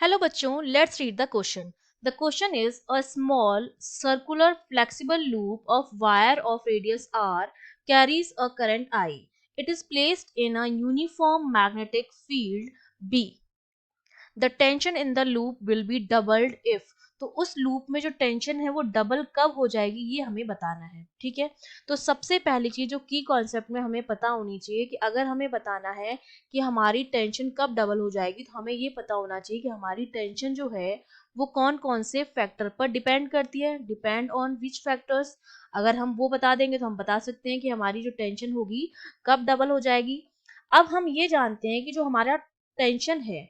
Hello bachon, let's read the question. The question is a small circular flexible loop of wire of radius r carries a current I. It is placed in a uniform magnetic field B. The tension in the loop will be doubled if, तो उस loop में जो tension है वो double कब हो जाएगी ये हमें बताना है। ठीक है, तो सबसे पहली चीज जो की कॉन्सेप्ट में हमें पता होनी चाहिए कि अगर हमें बताना है कि हमारी टेंशन कब डबल हो जाएगी तो हमें ये पता होना चाहिए कि हमारी टेंशन जो है वो कौन कौन से फैक्टर पर डिपेंड करती है, डिपेंड ऑन विच फैक्टर्स। अगर हम वो बता देंगे तो हम बता सकते हैं कि हमारी जो टेंशन होगी कब डबल हो जाएगी। अब हम ये जानते हैं कि जो हमारा टेंशन है,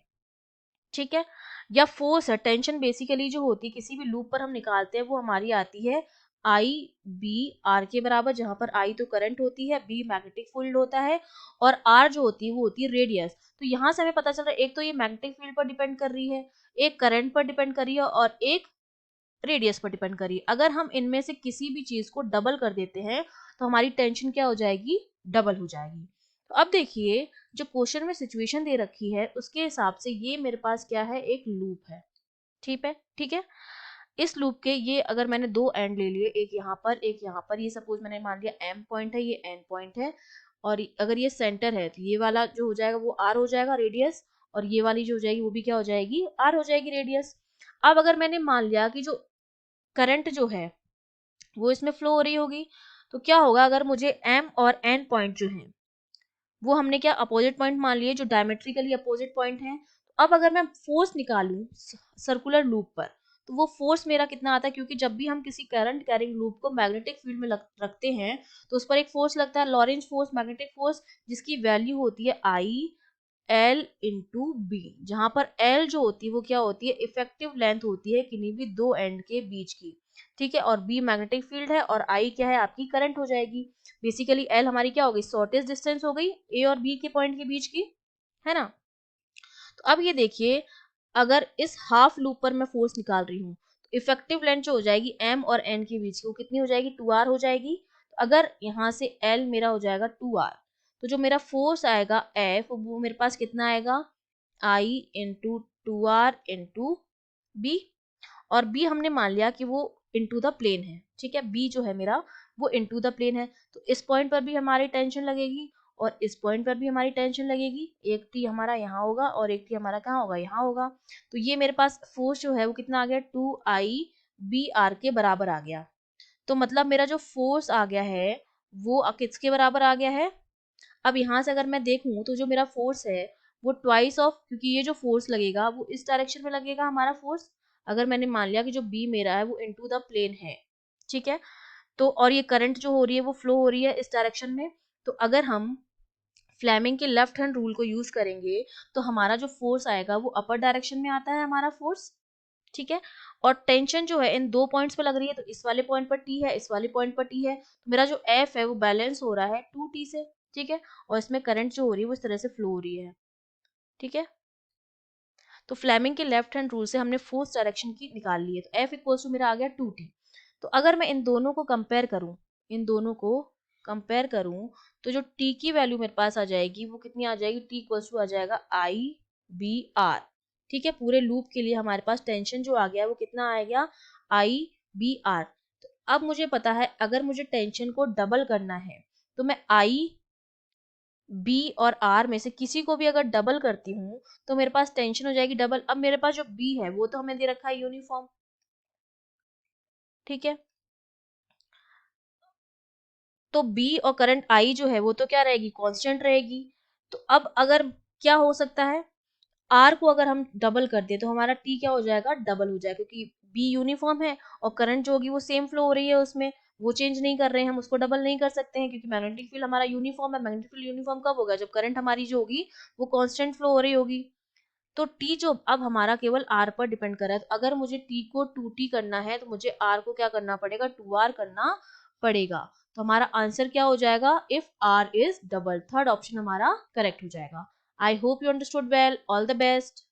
ठीक है, या फोर्स है, टेंशन बेसिकली जो होती है किसी भी लूप पर हम निकालते हैं वो हमारी आती है आई बी आर के बराबर, जहां पर आई तो करंट होती है, बी मैग्नेटिक फील्ड होता है और आर जो होती है वो होती है रेडियस। तो यहाँ से हमें पता चल रहा है एक तो ये मैग्नेटिक फील्ड पर डिपेंड कर रही है, एक करंट पर डिपेंड कर रही है और एक रेडियस पर डिपेंड कर रही है। अगर हम इनमें से किसी भी चीज को डबल कर देते हैं तो हमारी टेंशन क्या हो जाएगी, डबल हो जाएगी। तो अब देखिए जो क्वेश्चन में सिचुएशन दे रखी है उसके हिसाब से ये मेरे पास क्या है, एक लूप है। ठीक है, इस लूप के ये अगर मैंने दो एंड ले लिए, एक यहाँ पर एक यहाँ पर, ये सपोज मैंने मान लिया एम पॉइंट है, ये एन पॉइंट है, और अगर ये सेंटर है तो ये वाला जो हो जाएगा वो आर हो जाएगा रेडियस, और ये वाली जो हो जाएगी वो भी क्या हो जाएगी, आर हो जाएगी रेडियस। अब अगर मैंने मान लिया कि जो करंट जो है वो इसमें फ्लो हो रही होगी, तो क्या होगा अगर मुझे एम और एन पॉइंट जो है वो हमने क्या अपोजिट पॉइंट मान लिए, जो डायमेट्रिकली अपोजिट पॉइंट है। तो अब अगर मैं फोर्स निकालूं सर्कुलर लूप पर तो वो फोर्स मेरा कितना आता है, क्योंकि जब भी हम किसी करंट कैरिंग लूप को मैग्नेटिक फील्ड में रखते हैं तो उस पर एक फोर्स लगता है, लॉरेंज फोर्स, मैग्नेटिक फोर्स, जिसकी वैल्यू होती है आई एल इंटू बी, जहां पर एल जो होती है वो क्या होती है, इफेक्टिव लेंथ होती है किन्हीं भी दो एंड के बीच की। ठीक है, और बी मैग्नेटिक फील्ड है और आई क्या है, आपकी करंट हो जाएगी। बेसिकली एल हमारी क्या हो गई, शॉर्टेस्ट डिस्टेंस हो गई ए और बी के पॉइंट के बीच की, है ना। तो अब ये देखिए अगर इस हाफ लूप पर मैं फोर्स निकाल रही हूँ तो इफेक्टिव लेंथ जो हो जाएगी एम और एन के बीच की वो कितनी हो जाएगी, 2r हो जाएगी। तो अगर यहाँ से एल मेरा हो जाएगा 2r, तो जो मेरा फोर्स आएगा एफ वो मेरे पास कितना आएगा, आई इंटू 2r इंटू बी, और बी हमने मान लिया कि वो इनटू द प्लेन है। ठीक है, बी जो है मेरा वो इनटू द प्लेन है, तो इस पॉइंट पर भी हमारी टेंशन लगेगी और इस पॉइंट पर भी हमारी टेंशन लगेगी। एक टी हमारा यहाँ होगा और एक टी हमारा कहाँ होगा, यहाँ होगा। तो ये मेरे पास फोर्स जो है वो कितना आ गया, 2I BR के बराबर आ गया। तो मतलब मेरा जो फोर्स आ गया है वो किसके बराबर आ गया है। अब यहाँ से अगर मैं देखूं तो जो मेरा फोर्स है वो ट्वाइस ऑफ, क्योंकि ये जो फोर्स लगेगा वो इस डायरेक्शन में लगेगा हमारा फोर्स। अगर मैंने मान लिया कि जो बी मेरा है वो इनटू द प्लेन है, ठीक है, तो और ये करंट जो हो रही है वो फ्लो हो रही है इस डायरेक्शन में। तो अगर हम फ्लेमिंग के लेफ्ट हैंड रूल को यूज करेंगे तो हमारा जो फोर्स आएगा वो अपर डायरेक्शन में आता है हमारा फोर्स। ठीक है, और टेंशन जो है इन दो पॉइंट्स पे लग रही है, तो इस वाले पॉइंट पर टी है, इस वाले पॉइंट पर टी है, तो मेरा जो एफ है वो बैलेंस हो रहा है 2t से। ठीक है, और इसमें करंट जो हो रही है वो इस तरह से फ्लो हो रही है। ठीक है, तो फ्लेमिंग के लेफ्ट हैंड रूल से हमने फोर्स डायरेक्शन की निकाल ली है, तो एफ इक्वल्स टू मेरा आ गया 2t। तो अगर मैं इन दोनों को कंपेयर करूं, इन दोनों को कंपेयर करूं तो जो t की वैल्यू मेरे पास आ जाएगी वो कितनी आ जाएगी, t इक्वल्स टू आ जाएगा आई बी आर। ठीक है, पूरे लूप के लिए हमारे पास टेंशन जो आ गया वो कितना आ गया, आई बी आर। तो अब मुझे पता है अगर मुझे टेंशन को डबल करना है तो मैं आई बी और आर में से किसी को भी अगर डबल करती हूँ तो मेरे पास टेंशन हो जाएगी डबल। अब मेरे पास जो बी है वो तो हमें दे रखा है यूनिफॉर्म। ठीक है, तो बी और करंट आई जो है वो तो क्या रहेगी, कांस्टेंट रहेगी। तो अब अगर क्या हो सकता है, आर को अगर हम डबल कर दे तो हमारा टी क्या हो जाएगा, डबल हो जाएगा, क्योंकि बी यूनिफॉर्म है और करंट जो होगी वो सेम फ्लो हो रही है उसमें, वो चेंज नहीं कर रहे हैं, हम उसको डबल नहीं कर सकते हैं क्योंकि मैग्नेटिक फील्ड हमारा यूनिफॉर्म है। मैग्नेटिक फील्ड यूनिफॉर्म कब होगा, जब करंट हमारी जो होगी वो कांस्टेंट फ्लो हो रही होगी। तो टी जो अब हमारा केवल आर पर डिपेंड कर रहा है, तो अगर मुझे टी को 2t करना है तो मुझे आर को क्या करना पड़ेगा, 2r करना पड़ेगा। तो हमारा आंसर क्या हो जाएगा, if R is double, third option हमारा करेक्ट हो जाएगा। I hope you understood well, all the best.